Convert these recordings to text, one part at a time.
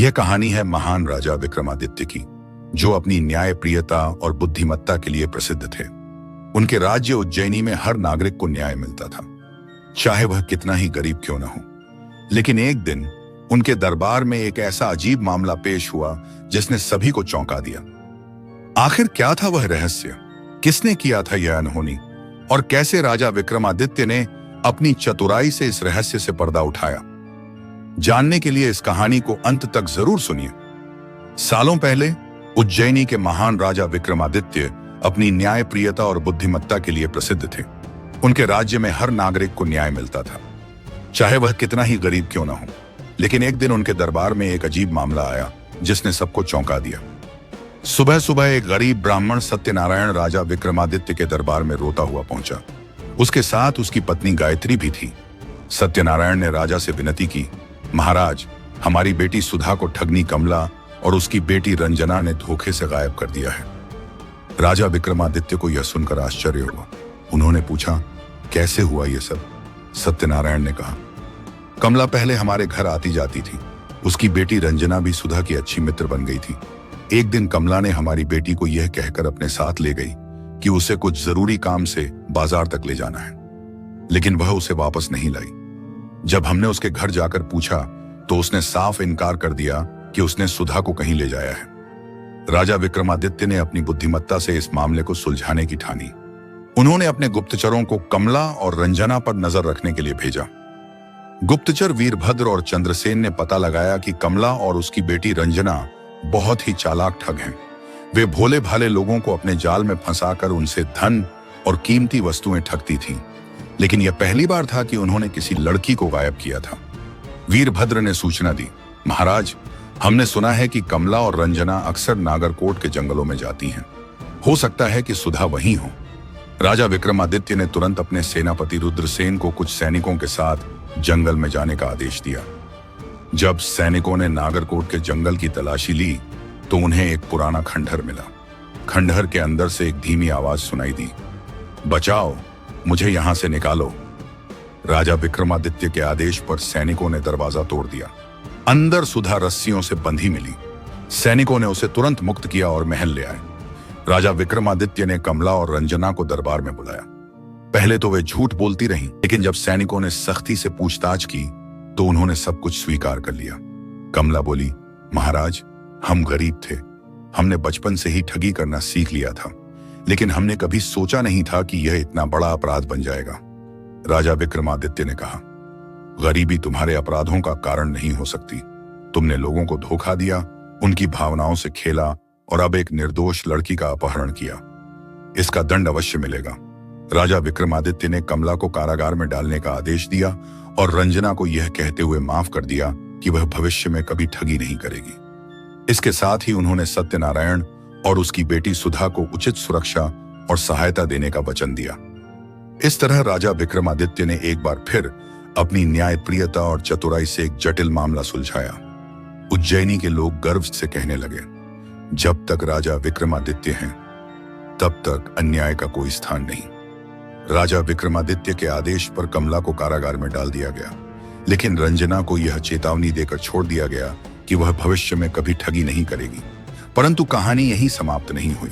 यह कहानी है महान राजा विक्रमादित्य की, जो अपनी न्यायप्रियता और बुद्धिमत्ता के लिए प्रसिद्ध थे। उनके राज्य उज्जैनी में हर नागरिक को न्याय मिलता था, चाहे वह कितना ही गरीब क्यों न हो। लेकिन एक दिन उनके दरबार में एक ऐसा अजीब मामला पेश हुआ जिसने सभी को चौंका दिया। आखिर क्या था वह रहस्य? किसने किया था यह अनहोनी? और कैसे राजा विक्रमादित्य ने अपनी चतुराई से इस रहस्य से पर्दा उठाया? जानने के लिए इस कहानी को अंत तक जरूर सुनिए। सालों पहले उज्जैनी के महान राजा विक्रमादित्य अपनी न्यायप्रियता और बुद्धिमत्ता के लिए प्रसिद्ध थे। उनके राज्य में हर नागरिक को न्याय मिलता था, चाहे वह कितना ही गरीब क्यों न हो। लेकिन एक दिन उनके दरबार में एक अजीब मामला आया जिसने सबको चौंका दिया। सुबह सुबह एक गरीब ब्राह्मण सत्यनारायण राजा विक्रमादित्य के दरबार में रोता हुआ पहुंचा। उसके साथ उसकी पत्नी गायत्री भी थी। सत्यनारायण ने राजा से विनती की, महाराज, हमारी बेटी सुधा को ठगनी कमला और उसकी बेटी रंजना ने धोखे से गायब कर दिया है। राजा विक्रमादित्य को यह सुनकर आश्चर्य हुआ। उन्होंने पूछा, कैसे हुआ यह सब? सत्यनारायण ने कहा, कमला पहले हमारे घर आती जाती थी। उसकी बेटी रंजना भी सुधा की अच्छी मित्र बन गई थी। एक दिन कमला ने हमारी बेटी को यह कहकर अपने साथ ले गई कि उसे कुछ जरूरी काम से बाजार तक ले जाना है, लेकिन वह उसे वापस नहीं लाई। जब हमने उसके घर जाकर पूछा तो उसने साफ इनकार कर दिया कि उसने सुधा को कहीं ले जाया है। राजा विक्रमादित्य ने अपनी बुद्धिमत्ता से इस मामले को सुलझाने की ठानी। उन्होंने अपने गुप्तचरों को कमला और रंजना पर नजर रखने के लिए भेजा। गुप्तचर वीरभद्र और चंद्रसेन ने पता लगाया कि कमला और उसकी बेटी रंजना बहुत ही चालाक ठग हैं। वे भोले भाले लोगों को अपने जाल में फंसाकर उनसे धन और कीमती वस्तुएं ठगती थीं। लेकिन यह पहली बार था कि उन्होंने किसी लड़की को गायब किया था। वीरभद्र ने सूचना दी, महाराज, हमने सुना है कि कमला और रंजना अक्सर नागरकोट के जंगलों में जाती हैं। हो सकता है कि सुधा वहीं हो। राजा विक्रमादित्य ने तुरंत अपने सेनापति रुद्रसेन को कुछ सैनिकों के साथ जंगल में जाने का आदेश दिया। जब सैनिकों ने नागरकोट के जंगल की तलाशी ली तो उन्हें एक पुराना खंडहर मिला। खंडहर के अंदर से एक धीमी आवाज सुनाई दी, बचाओ, मुझे यहां से निकालो। राजा विक्रमादित्य के आदेश पर सैनिकों ने दरवाजा तोड़ दिया। अंदर सुधा रस्सियों से बंधी मिली। सैनिकों ने उसे तुरंत मुक्त किया और महल ले आए। राजा विक्रमादित्य ने कमला और रंजना को दरबार में बुलाया। पहले तो वे झूठ बोलती रहीं, लेकिन जब सैनिकों ने सख्ती से पूछताछ की तो उन्होंने सब कुछ स्वीकार कर लिया। कमला बोली, महाराज, हम गरीब थे। हमने बचपन से ही ठगी करना सीख लिया था, लेकिन हमने कभी सोचा नहीं था कि यह इतना बड़ा अपराध बन जाएगा। राजा विक्रमादित्य ने कहा, गरीबी तुम्हारे अपराधों का कारण नहीं हो सकती। तुमने लोगों को धोखा दिया, उनकी भावनाओं से खेला और अब एक निर्दोष लड़की का अपहरण किया। इसका दंड अवश्य मिलेगा। राजा विक्रमादित्य ने कमला को कारागार में डालने का आदेश दिया और रंजना को यह कहते हुए माफ कर दिया कि वह भविष्य में कभी ठगी नहीं करेगी। इसके साथ ही उन्होंने सत्यनारायण और उसकी बेटी सुधा को उचित सुरक्षा और सहायता देने का वचन दिया। इस तरह राजा विक्रमादित्य ने एक बार फिर अपनी न्यायप्रियता और चतुराई से एक जटिल मामला सुलझाया। उज्जैनी के लोग गर्व से कहने लगे, जब तक राजा विक्रमादित्य हैं, तब तक अन्याय का कोई स्थान नहीं। राजा विक्रमादित्य के आदेश पर कमला को कारागार में डाल दिया गया, लेकिन रंजना को यह चेतावनी देकर छोड़ दिया गया कि वह भविष्य में कभी ठगी नहीं करेगी। परंतु कहानी यहीं समाप्त नहीं हुई।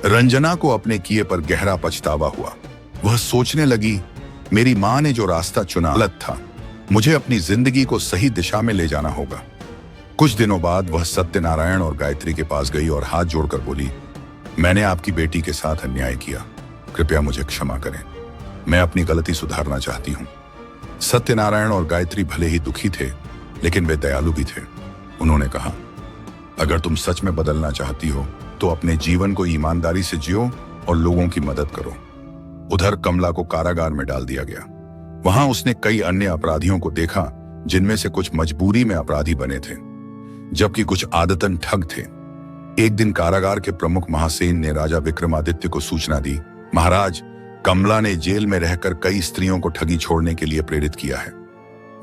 रंजना को अपने किए पर गहरा पछतावा हुआ। वह सोचने लगी, मेरी मां ने जो रास्ता चुना गलत था। मुझे अपनी जिंदगी को सही दिशा में ले जाना होगा। कुछ दिनों बाद वह सत्यनारायण और गायत्री के पास गई और हाथ जोड़कर बोली, मैंने आपकी बेटी के साथ अन्याय किया। कृपया मुझे क्षमा करें। मैं अपनी गलती सुधारना चाहती हूँ। सत्यनारायण और गायत्री भले ही दुखी थे, लेकिन वे दयालु भी थे। उन्होंने कहा, अगर तुम सच में बदलना चाहती हो तो अपने जीवन को ईमानदारी से जियो और लोगों की मदद करो। उधर कमला को कारागार में डाल दिया गया। वहां उसने कई अन्य अपराधियों को देखा, जिनमें से कुछ मजबूरी में अपराधी बने थे, जबकि कुछ आदतन ठग थे। एक दिन कारागार के प्रमुख महासेन ने राजा विक्रमादित्य को सूचना दी, महाराज, कमला ने जेल में रहकर कई स्त्रियों को ठगी छोड़ने के लिए प्रेरित किया है।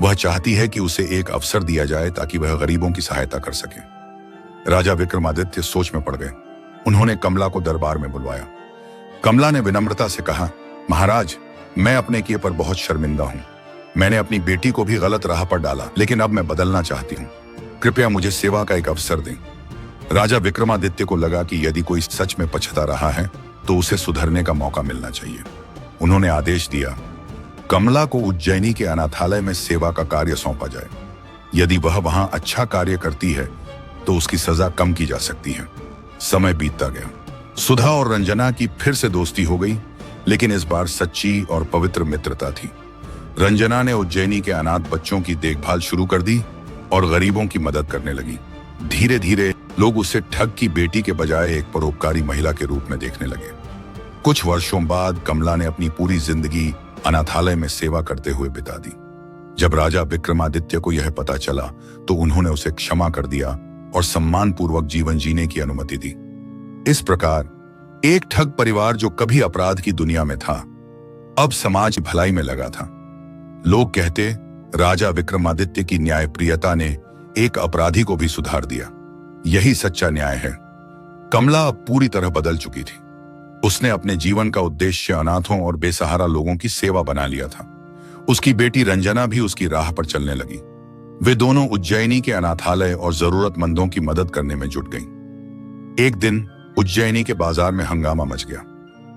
वह चाहती है कि उसे एक अवसर दिया जाए ताकि वह गरीबों की सहायता कर सके। राजा विक्रमादित्य सोच में पड़ गए। उन्होंने कमला को दरबार में बुलवाया। कमला ने विनम्रता से कहा, महाराज, मैं अपने किए पर बहुत शर्मिंदा हूं। मैंने अपनी बेटी को भी गलत राह पर डाला, लेकिन अब मैं बदलना चाहती हूँ। कृपया मुझे सेवा का एक अवसर दें। राजा विक्रमादित्य को लगा कि यदि कोई सच में पछता रहा है तो उसे सुधरने का मौका मिलना चाहिए। उन्होंने आदेश दिया, कमला को उज्जैनी के अनाथालय में सेवा का कार्य सौंपा जाए। यदि वह वहां अच्छा कार्य करती है तो उसकी सजा कम की जा सकती है। समय बीतता गया। सुधा और रंजना की फिर से दोस्ती हो गई, लेकिन इस बार सच्ची और पवित्र मित्रता थी। रंजना ने उज्जैनी के अनाथ बच्चों की देखभाल शुरू कर दी और गरीबों की मदद करने लगी। धीरे धीरे लोग उसे ठग की बेटी के बजाय एक परोपकारी महिला के रूप में देखने लगे। कुछ वर्षों बाद कमला ने अपनी पूरी जिंदगी अनाथालय में सेवा करते हुए बिता दी। जब राजा विक्रमादित्य को यह पता चला तो उन्होंने उसे क्षमा कर दिया और सम्मानपूर्वक जीवन जीने की अनुमति दी। इस प्रकार एक ठग परिवार जो कभी अपराध की दुनिया में था, अब समाज भलाई में लगा था। लोग कहते, राजा विक्रमादित्य की न्यायप्रियता ने एक अपराधी को भी सुधार दिया। यही सच्चा न्याय है। कमला अब पूरी तरह बदल चुकी थी। उसने अपने जीवन का उद्देश्य अनाथों और बेसहारा लोगों की सेवा बना लिया था। उसकी बेटी रंजना भी उसकी राह पर चलने लगी। वे दोनों उज्जैनी के अनाथालय और जरूरतमंदों की मदद करने में जुट गईं। एक दिन उज्जैनी के बाजार में हंगामा मच गया।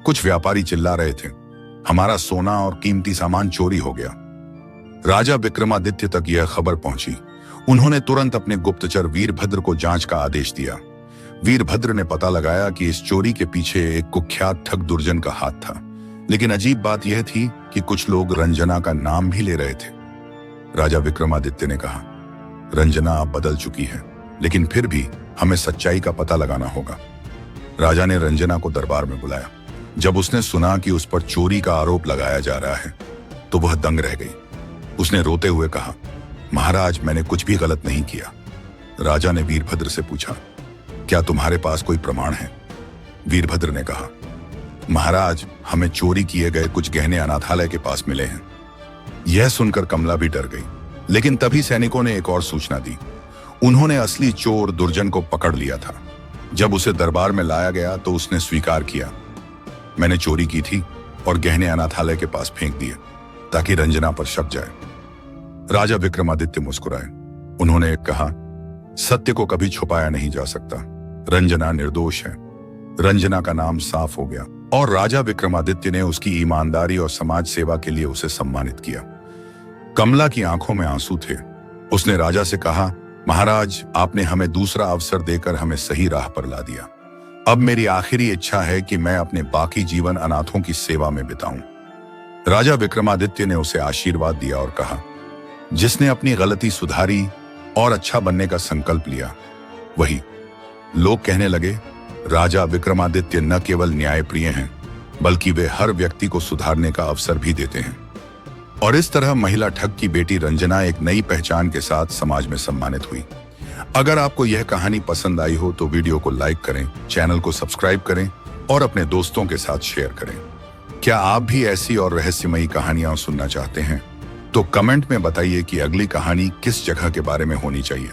कुछ व्यापारी चिल्ला रहे थे, हमारा सोना और कीमती सामान चोरी हो गया। राजा विक्रमादित्य तक यह खबर पहुंची। उन्होंने तुरंत अपने गुप्तचर वीरभद्र को जांच का आदेश दिया। वीरभद्र ने पता लगाया कि इस चोरी के पीछे एक कुख्यात ठग दुर्जन का हाथ था। लेकिन अजीब बात यह थी कि कुछ लोग रंजना का नाम भी ले रहे थे। राजा विक्रमादित्य ने कहा, रंजना अब बदल चुकी है, लेकिन फिर भी हमें सच्चाई का पता लगाना होगा। राजा ने रंजना को दरबार में बुलाया। जब उसने सुना कि उस पर चोरी का आरोप लगाया जा रहा है तो वह दंग रह गई। उसने रोते हुए कहा, महाराज, मैंने कुछ भी गलत नहीं किया। राजा ने वीरभद्र से पूछा, क्या तुम्हारे पास कोई प्रमाण है? वीरभद्र ने कहा, महाराज, हमें चोरी किए गए कुछ गहने अनाथालय के पास मिले हैं। यह सुनकर कमला भी डर गई, लेकिन तभी सैनिकों ने एक और सूचना दी। उन्होंने असली चोर दुर्जन को पकड़ लिया था। जब उसे दरबार में लाया गया तो उसने स्वीकार किया, मैंने चोरी की थी और गहने अनाथालय के पास फेंक दिए ताकि रंजना पर शक जाए। राजा विक्रमादित्य मुस्कुराए। उन्होंने कहा, सत्य को कभी छुपाया नहीं जा सकता। रंजना निर्दोष है। रंजना का नाम साफ हो गया और राजा विक्रमादित्य ने उसकी ईमानदारी और समाज सेवा के लिए उसे सम्मानित किया। कमला की आंखों में आंसू थे। उसने राजा से कहा, महाराज, आपने हमें दूसरा अवसर देकर हमें सही राह पर ला दिया। अब मेरी आखिरी इच्छा है कि मैं अपने बाकी जीवन अनाथों की सेवा में बिताऊं। राजा विक्रमादित्य ने उसे आशीर्वाद दिया और कहा, जिसने अपनी गलती सुधारी और अच्छा बनने का संकल्प लिया, वही। लोग कहने लगे, राजा विक्रमादित्य न केवल न्यायप्रिय हैं, बल्कि वे हर व्यक्ति को सुधारने का अवसर भी देते हैं। और इस तरह महिला ठग की बेटी रंजना एक नई पहचान के साथ समाज में सम्मानित हुई। अगर आपको यह कहानी पसंद आई हो तो वीडियो को लाइक करें, चैनल को सब्सक्राइब करें और अपने दोस्तों के साथ शेयर करें। क्या आप भी ऐसी और रहस्यमयी कहानियां सुनना चाहते हैं? तो कमेंट में बताइए कि अगली कहानी किस जगह के बारे में होनी चाहिए।